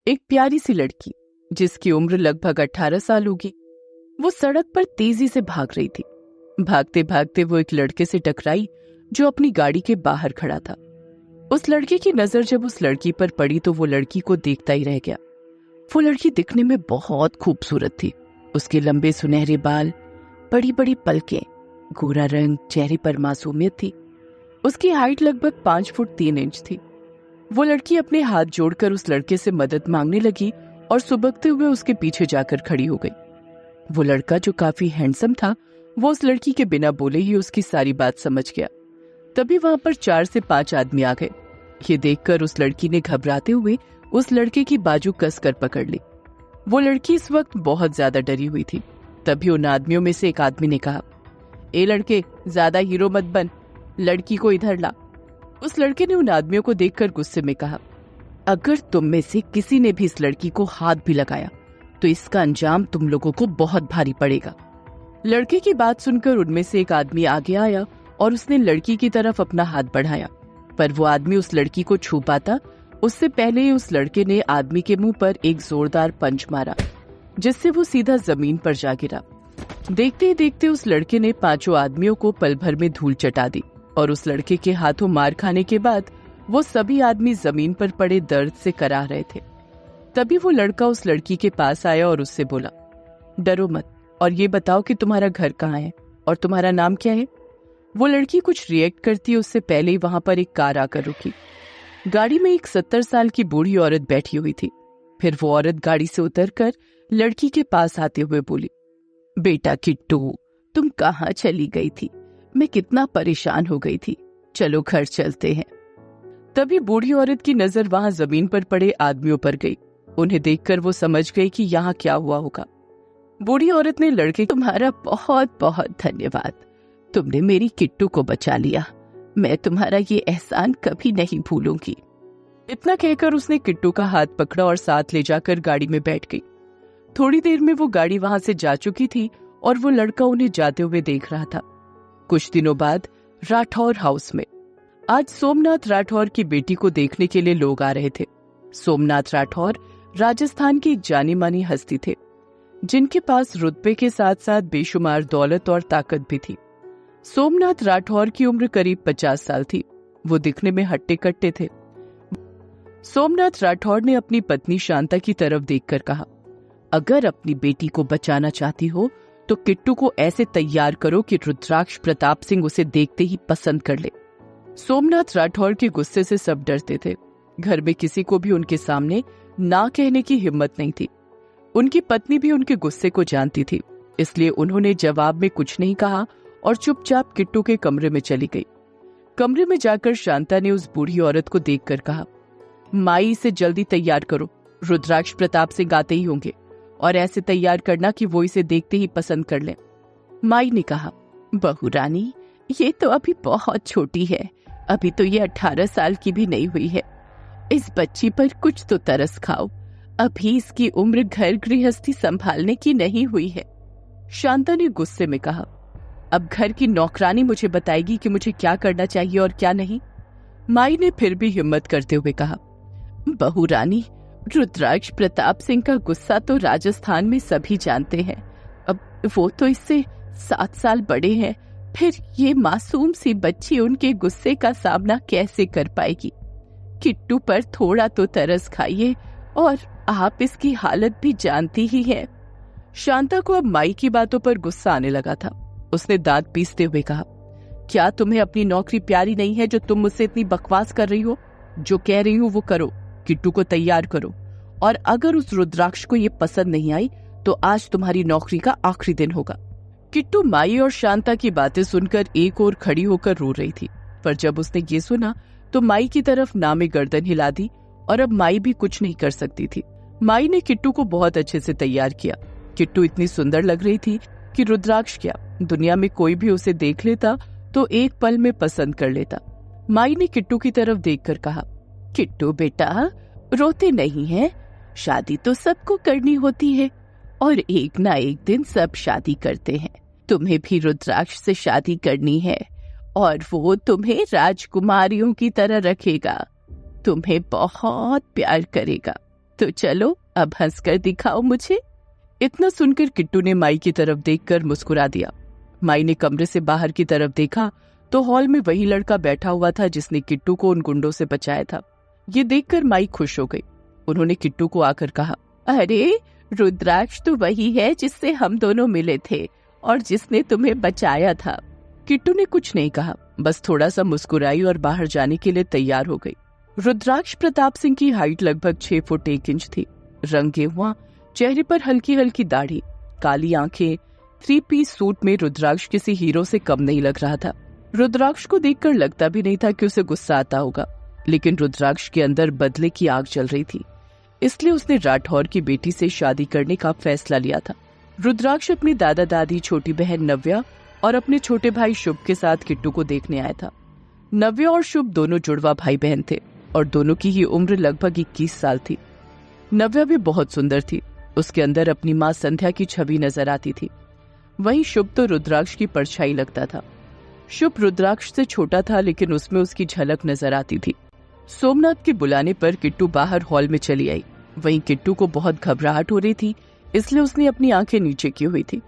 एक प्यारी सी लड़की जिसकी उम्र लगभग 18 साल होगी, वो सड़क पर तेजी से भाग रही थी। भागते भागते वो एक लड़के से टकराई जो अपनी गाड़ी के बाहर खड़ा था। उस लड़के की नजर जब उस लड़की पर पड़ी तो वो लड़की को देखता ही रह गया। वो लड़की दिखने में बहुत खूबसूरत थी। उसके लंबे सुनहरे बाल, बड़ी बड़ी पलकें, गोरा रंग, चेहरे पर मासूमियत थी। उसकी हाइट लगभग 5 फुट 3 इंच थी। वो लड़की अपने हाथ जोड़कर उस लड़के से मदद मांगने लगी और सुबकते हुए उसके पीछे जाकर खड़ी हो गई। वो लड़का जो काफी हैंडसम था, वो उस लड़की के बिना बोले ही उसकी सारी बात समझ गया। तभी वहां पर 4 से 5 आदमी आ गए। ये देखकर उस लड़की ने घबराते हुए उस लड़के की बाजू कसकर पकड़ ली। वो लड़की इस वक्त बहुत ज्यादा डरी हुई थी। तभी उन आदमियों में से एक आदमी ने कहा, ए लड़के, ज्यादा हीरो मत बन, लड़की को इधर ला। उस लड़के ने उन आदमियों को देखकर गुस्से में कहा, अगर तुम में से किसी ने भी इस लड़की को हाथ भी लगाया तो इसका अंजाम तुम लोगों को बहुत भारी पड़ेगा। लड़के की बात सुनकर उनमें से एक आदमी आगे आया और उसने लड़की की तरफ अपना हाथ बढ़ाया, पर वो आदमी उस लड़की को छू पाता उससे पहले ही उस लड़के ने आदमी के मुंह पर एक जोरदार पंच मारा, जिससे वो सीधा जमीन पर जा गिरा। देखते ही देखते उस लड़के ने 5 आदमियों को पल भर में धूल चटा दी और उस लड़के के हाथों मार खाने के बाद वो सभी आदमी जमीन पर पड़े दर्द से कराह रहे थे। तभी वो लड़का उस लड़की के पास आया और उससे बोला, डरो मत और ये बताओ कि तुम्हारा घर कहाँ है और तुम्हारा नाम क्या है। वो लड़की कुछ रिएक्ट करती उससे पहले ही वहां पर एक कार आकर रुकी। गाड़ी में एक 70 साल की बूढ़ी औरत बैठी हुई थी। फिर वो औरत गाड़ी से उतरकर लड़की के पास आते हुए बोली, बेटा किट्टू, तुम कहाँ चली गई थी? मैं कितना परेशान हो गई थी। चलो घर चलते हैं। तभी बूढ़ी औरत की नजर वहां जमीन पर पड़े आदमियों पर गई। उन्हें देखकर वो समझ गई कि यहाँ क्या हुआ होगा। बूढ़ी औरत ने लड़के, तुम्हारा बहुत बहुत धन्यवाद, तुमने मेरी किट्टू को बचा लिया। मैं तुम्हारा ये एहसान कभी नहीं भूलूंगी। इतना कहकर उसने किट्टू का हाथ पकड़ा और साथ ले जाकर गाड़ी में बैठ गई। थोड़ी देर में वो गाड़ी वहां से जा चुकी थी और वो लड़का उन्हें जाते हुए देख रहा था। कुछ दिनों बाद राठौर हाउस में आज सोमनाथ राठौर की बेटी को देखने के लिए लोग आ रहे थे। सोमनाथ राठौर राजस्थान की एक जानी मानी हस्ती थे, जिनके पास रुतबे के साथ साथ बेशुमार दौलत और ताकत भी थी। सोमनाथ राठौर की उम्र करीब 50 साल थी। वो दिखने में हट्टे कट्टे थे। सोमनाथ राठौर ने अपनी पत्नी शांता की तरफ देखकर कहा, अगर अपनी बेटी को बचाना चाहती हो तो किट्टू को ऐसे तैयार करो कि रुद्राक्ष प्रताप सिंह उसे देखते ही पसंद कर ले। सोमनाथ राठौर के गुस्से से सब डरते थे। घर में किसी को भी उनके सामने ना कहने की हिम्मत नहीं थी। उनकी पत्नी भी उनके गुस्से को जानती थी, इसलिए उन्होंने जवाब में कुछ नहीं कहा और चुपचाप किट्टू के कमरे में चली गई। कमरे में जाकर शांता ने उस बूढ़ी औरत को देखकर कहा, माई इसे जल्दी तैयार करो, रुद्राक्ष प्रताप सिंह आते ही होंगे और ऐसे तैयार करना कि वो इसे देखते ही पसंद कर लें। माई ने कहा, बहू रानी, ये तो अभी बहुत छोटी है, अभी तो ये 18 साल की भी नहीं हुई है। इस बच्ची पर कुछ तो तरस खाओ, अभी इसकी उम्र घर गृहस्थी संभालने की नहीं हुई है। शांता ने गुस्से में कहा, अब घर की नौकरानी मुझे बताएगी कि मुझे क्या करना चाहिए और क्या नहीं। माई ने फिर भी हिम्मत करते हुए कहा, बहू रानी, रुद्राक्ष प्रताप सिंह का गुस्सा तो राजस्थान में सभी जानते हैं। अब वो तो इससे 7 साल बड़े हैं, फिर ये मासूम सी बच्ची उनके गुस्से का सामना कैसे कर पाएगी? किट्टू पर थोड़ा तो तरस खाइए, और आप इसकी हालत भी जानती ही हैं। शांता को अब माई की बातों पर गुस्सा आने लगा था। उसने दांत पीसते हुए कहा, क्या तुम्हें अपनी नौकरी प्यारी नहीं है जो तुम मुझसे इतनी बकवास कर रही हो? जो कह रही हूँ वो करो, किट्टू को तैयार करो, और अगर उस रुद्राक्ष को ये पसंद नहीं आई तो आज तुम्हारी नौकरी का आखिरी दिन होगा। किट्टू माई और शांता की बातें सुनकर एक ओर खड़ी होकर रो रही थी, पर जब उसने ये सुना तो माई की तरफ नामे गर्दन हिला दी और अब माई भी कुछ नहीं कर सकती थी। माई ने किट्टू को बहुत अच्छे से तैयार किया। किट्टू इतनी सुंदर लग रही थी कि रुद्राक्ष क्या, दुनिया में कोई भी उसे देख लेता तो एक पल में पसंद कर लेता। माई ने किट्टू की तरफ देखकर कहा, किट्टू बेटा, रोते नहीं है, शादी तो सबको करनी होती है और एक ना एक दिन सब शादी करते हैं। तुम्हें भी रुद्राक्ष से शादी करनी है और वो तुम्हें राजकुमारियों की तरह रखेगा, तुम्हें बहुत प्यार करेगा। तो चलो अब हंसकर दिखाओ मुझे। इतना सुनकर किट्टू ने माई की तरफ देखकर मुस्कुरा दिया। माई ने कमरे से बाहर की तरफ देखा तो हॉल में वही लड़का बैठा हुआ था जिसने किट्टू को उन गुंडों से बचाया था। ये देखकर माई खुश हो गई। उन्होंने किट्टू को आकर कहा, अरे रुद्राक्ष तो वही है जिससे हम दोनों मिले थे और जिसने तुम्हें बचाया था। किट्टू ने कुछ नहीं कहा, बस थोड़ा सा मुस्कुराई और बाहर जाने के लिए तैयार हो गई। रुद्राक्ष प्रताप सिंह की हाइट लगभग 6 फुट 1 इंच थी। रंग गेहुआ, चेहरे पर हल्की हल्की दाढ़ी, काली आंखें। 3 पीस सूट में रुद्राक्ष किसी हीरो से कम नहीं लग रहा था। रुद्राक्ष को देखकर लगता भी नहीं था कि उसे गुस्सा आता होगा, लेकिन रुद्राक्ष के अंदर बदले की आग जल रही थी, इसलिए उसने राठौर की बेटी से शादी करने का फैसला लिया था। रुद्राक्ष अपनी दादा दादी, छोटी बहन नव्या और अपने छोटे भाई शुभ के साथ किट्टू को देखने आया था। नव्या और शुभ दोनों जुड़वा भाई बहन थे और दोनों की ही उम्र लगभग 21 साल थी। नव्या भी बहुत सुंदर थी, उसके अंदर अपनी माँ संध्या की छवि नजर आती थी। वहीं शुभ तो रुद्राक्ष की परछाई लगता था। शुभ रुद्राक्ष से छोटा था, लेकिन उसमें उसकी झलक नजर आती थी। सोमनाथ के बुलाने पर किट्टू बाहर हॉल में चली आई। वहीं किट्टू को बहुत घबराहट हो रही थी, इसलिए उसने अपनी आंखें नीचे की हुई थी।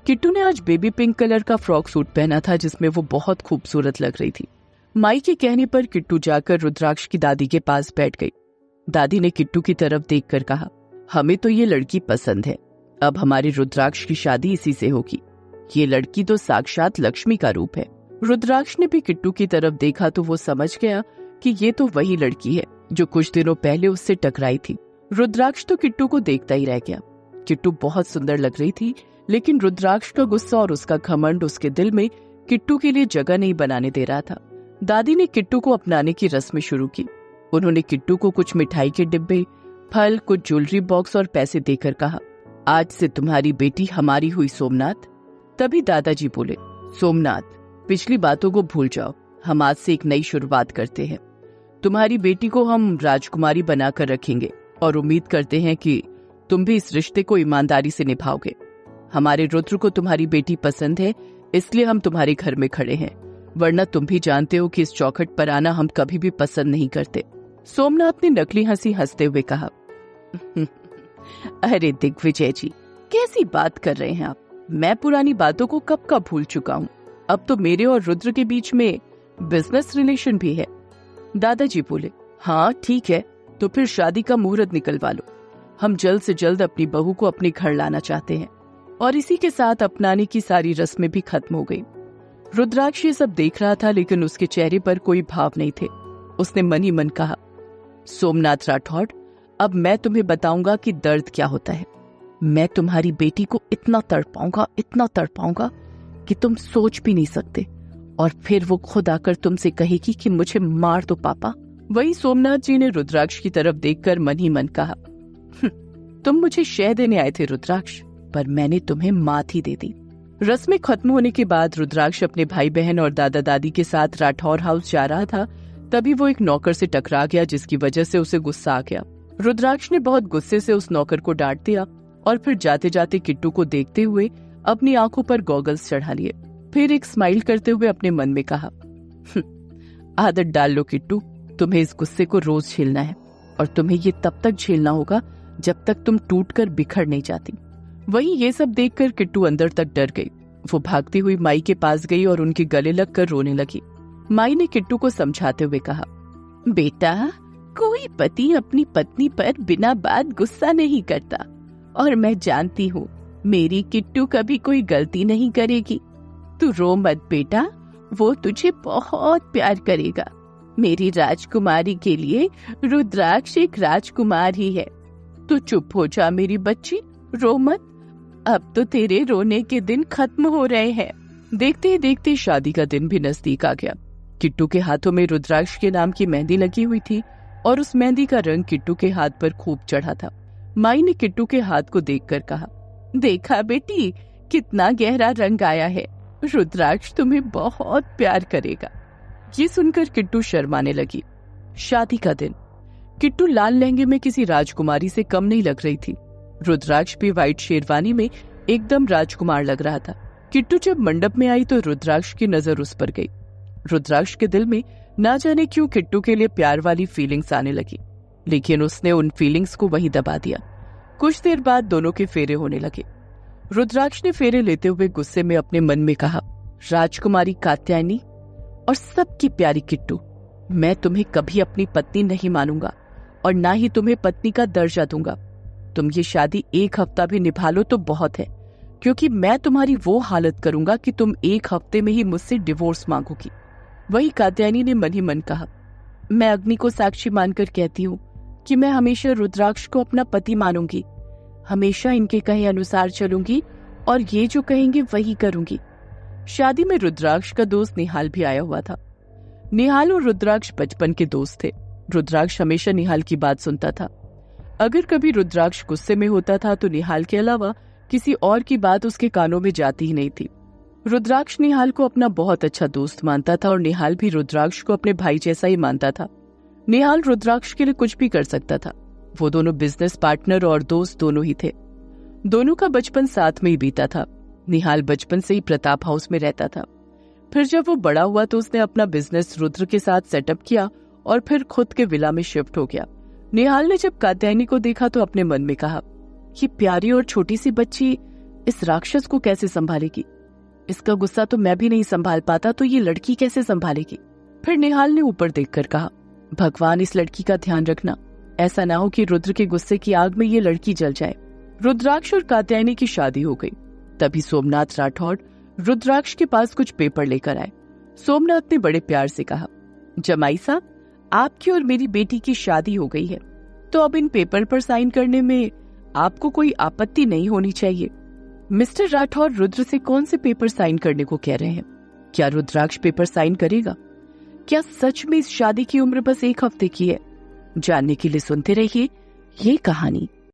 किट्टू ने आज बेबी पिंक कलर का फ्रॉक सूट पहना था जिसमें वो बहुत खूबसूरत लग रही थी। माई के कहने पर किट्टू जाकर रुद्राक्ष की दादी के पास बैठ गई। दादी ने किट्टू की तरफ देखकर कहा, हमें तो ये लड़की पसंद है, अब हमारे रुद्राक्ष की शादी इसी से होगी। ये लड़की तो साक्षात लक्ष्मी का रूप है। रुद्राक्ष ने भी किट्टू की तरफ देखा तो वो समझ गया कि ये तो वही लड़की है जो कुछ दिनों पहले उससे टकराई थी। रुद्राक्ष तो किट्टू को देखता ही रह गया। किट्टू बहुत सुंदर लग रही थी, लेकिन रुद्राक्ष का गुस्सा और उसका घमंड उसके दिल में किट्टू के लिए जगह नहीं बनाने दे रहा था। दादी ने किट्टू को अपनाने की रस्म शुरू की। उन्होंने किट्टू को कुछ मिठाई के डिब्बे, फल, कुछ ज्वेलरी बॉक्स और पैसे देकर कहा, आज से तुम्हारी बेटी हमारी हुई सोमनाथ। तभी दादाजी बोले, सोमनाथ, पिछली बातों को भूल जाओ, हम आज से एक नई शुरुआत करते हैं। तुम्हारी बेटी को हम राजकुमारी बनाकर रखेंगे और उम्मीद करते हैं कि तुम भी इस रिश्ते को ईमानदारी से निभाओगे। हमारे रुद्र को तुम्हारी बेटी पसंद है, इसलिए हम तुम्हारे घर में खड़े हैं, वरना तुम भी जानते हो कि इस चौखट पर आना हम कभी भी पसंद नहीं करते। सोमनाथ ने नकली हंसी हंसते हुए कहा, अरे दिग्विजय जी, कैसी बात कर रहे हैं आप? मैं पुरानी बातों को कब का भूल चुका हूँ। अब तो मेरे और रुद्र के बीच में बिजनेस रिलेशन भी है। दादाजी बोले, हाँ ठीक है, तो फिर शादी का मुहूर्त निकलवा लो। हम जल्द से जल्द अपनी बहू को अपने घर लाना चाहते हैं। और इसी के साथ अपनाने की सारी रस्में भी खत्म हो गई। रुद्राक्ष ये सब देख रहा था, लेकिन उसके चेहरे पर कोई भाव नहीं थे। उसने मन ही मन कहा, सोमनाथ राठौड़, अब मैं तुम्हें बताऊंगा कि दर्द क्या होता है। मैं तुम्हारी बेटी को इतना तड़पाऊंगा कि तुम सोच भी नहीं सकते, और फिर वो खुद आकर तुमसे कहेगी कि मुझे मार दो पापा। वही सोमनाथ जी ने रुद्राक्ष की तरफ देखकर मन ही मन कहा, तुम मुझे शह देने आए थे रुद्राक्ष, पर मैंने तुम्हें मात ही दे दी। रस्में खत्म होने के बाद रुद्राक्ष अपने भाई बहन और दादा दादी के साथ राठौर हाउस जा रहा था। तभी वो एक नौकर से टकरा गया, जिसकी वजह से उसे गुस्सा आ गया। रुद्राक्ष ने बहुत गुस्से से उस नौकर को डांट दिया और फिर जाते जाते किट्टू को देखते हुए अपनी आंखों पर गॉगल्स चढ़ा लिए। फिर एक स्माइल करते हुए अपने मन में कहा, आदत डाल लो किट्टू, तुम्हें इस गुस्से को रोज झेलना है, और तुम्हें ये तब तक झेलना होगा जब तक तुम टूटकर बिखर नहीं जाती। वहीं ये सब देखकर किट्टू अंदर तक डर गई। वो भागती हुई माई के पास गई और उनके गले लगकर रोने लगी। माई ने किट्टू को समझाते हुए कहा, बेटा, कोई पति अपनी पत्नी पर बिना बात गुस्सा नहीं करता, और मैं जानती हूँ मेरी किट्टू कभी कोई गलती नहीं करेगी। तू रो मत बेटा, वो तुझे बहुत प्यार करेगा। मेरी राजकुमारी के लिए रुद्राक्ष एक राजकुमार ही है। तू चुप हो जा मेरी बच्ची, रो मत। अब तो तेरे रोने के दिन खत्म हो रहे हैं। देखते ही देखते शादी का दिन भी नजदीक आ गया। किट्टू के हाथों में रुद्राक्ष के नाम की मेहंदी लगी हुई थी और उस मेहंदी का रंग किट्टू के हाथ पर खूब चढ़ा था। माई ने किट्टू के हाथ को देखकर कहा, देखा बेटी, कितना गहरा रंग आया है। रुद्राक्ष तुम्हें बहुत प्यार करेगा। ये सुनकर किट्टू शर्माने लगी। शादी का दिन। किट्टू लाल लहंगे में किसी राजकुमारी से कम नहीं लग रही थी। रुद्राक्ष भी व्हाइट शेरवानी में एकदम राजकुमार लग रहा था। किट्टू जब मंडप में आई तो रुद्राक्ष की नजर उस पर गई। रुद्राक्ष के दिल में ना जाने क्यों किट्टू के लिए प्यार वाली फीलिंग्स आने लगी, लेकिन उसने उन फीलिंग्स को वहीं दबा दिया। कुछ देर बाद दोनों के फेरे होने लगे। रुद्राक्ष ने फेरे लेते हुए गुस्से में अपने मन में कहा, राजकुमारी कात्यायनी और सबकी प्यारी किट्टू, मैं तुम्हें कभी अपनी पत्नी नहीं मानूंगा और ना ही तुम्हें पत्नी का दर्जा दूंगा। तुम ये शादी 1 हफ्ता भी निभा लो तो बहुत है, क्योंकि मैं तुम्हारी वो हालत करूंगा कि तुम 1 हफ्ते में ही मुझसे डिवोर्स मांगोगी। वही कात्यायनी ने मन ही मन कहा, मैं अग्नि को साक्षी मानकर कहती हूँ कि मैं हमेशा रुद्राक्ष को अपना पति मानूंगी, हमेशा इनके कहे अनुसार चलूंगी और ये जो कहेंगे वही करूंगी। शादी में रुद्राक्ष का दोस्त निहाल भी आया हुआ था। निहाल और रुद्राक्ष बचपन के दोस्त थे। रुद्राक्ष हमेशा निहाल की बात सुनता था। अगर कभी रुद्राक्ष गुस्से में होता था तो निहाल के अलावा किसी और की बात उसके कानों में जाती ही नहीं थी। रुद्राक्ष निहाल को अपना बहुत अच्छा दोस्त मानता था और निहाल भी रुद्राक्ष को अपने भाई जैसा ही मानता था। निहाल रुद्राक्ष के लिए कुछ भी कर सकता था। वो दोनों बिजनेस पार्टनर और दोस्त दोनों ही थे। दोनों का बचपन साथ में ही बीता था। निहाल बचपन से ही प्रताप हाउस में रहता था। फिर जब वो बड़ा हुआ तो उसने अपना बिजनेस रुद्र के साथ सेटअप किया और फिर खुद के विला में शिफ्ट हो गया। निहाल ने जब कात्यायनी को देखा तो अपने मन में कहा, ये प्यारी और छोटी सी बच्ची इस राक्षस को कैसे संभालेगी? इसका गुस्सा तो मैं भी नहीं संभाल पाता, तो ये लड़की कैसे संभालेगी? फिर निहाल ने ऊपर देखकर कहा, भगवान इस लड़की का ध्यान रखना, ऐसा ना हो कि रुद्र के गुस्से की आग में ये लड़की जल जाए। रुद्राक्ष और कात्यायनी की शादी हो गई। तभी सोमनाथ राठौड़ रुद्राक्ष के पास कुछ पेपर लेकर आए। सोमनाथ ने बड़े प्यार से कहा, जमाई साहब, आपकी और मेरी बेटी की शादी हो गई है, तो अब इन पेपर पर साइन करने में आपको कोई आपत्ति नहीं होनी चाहिए। मिस्टर राठौर रुद्र से कौन से पेपर साइन करने को कह रहे हैं? क्या रुद्राक्ष पेपर साइन करेगा? क्या सच में इस शादी की उम्र बस 1 हफ्ते की है? जानने के लिए सुनते रहिए ये कहानी।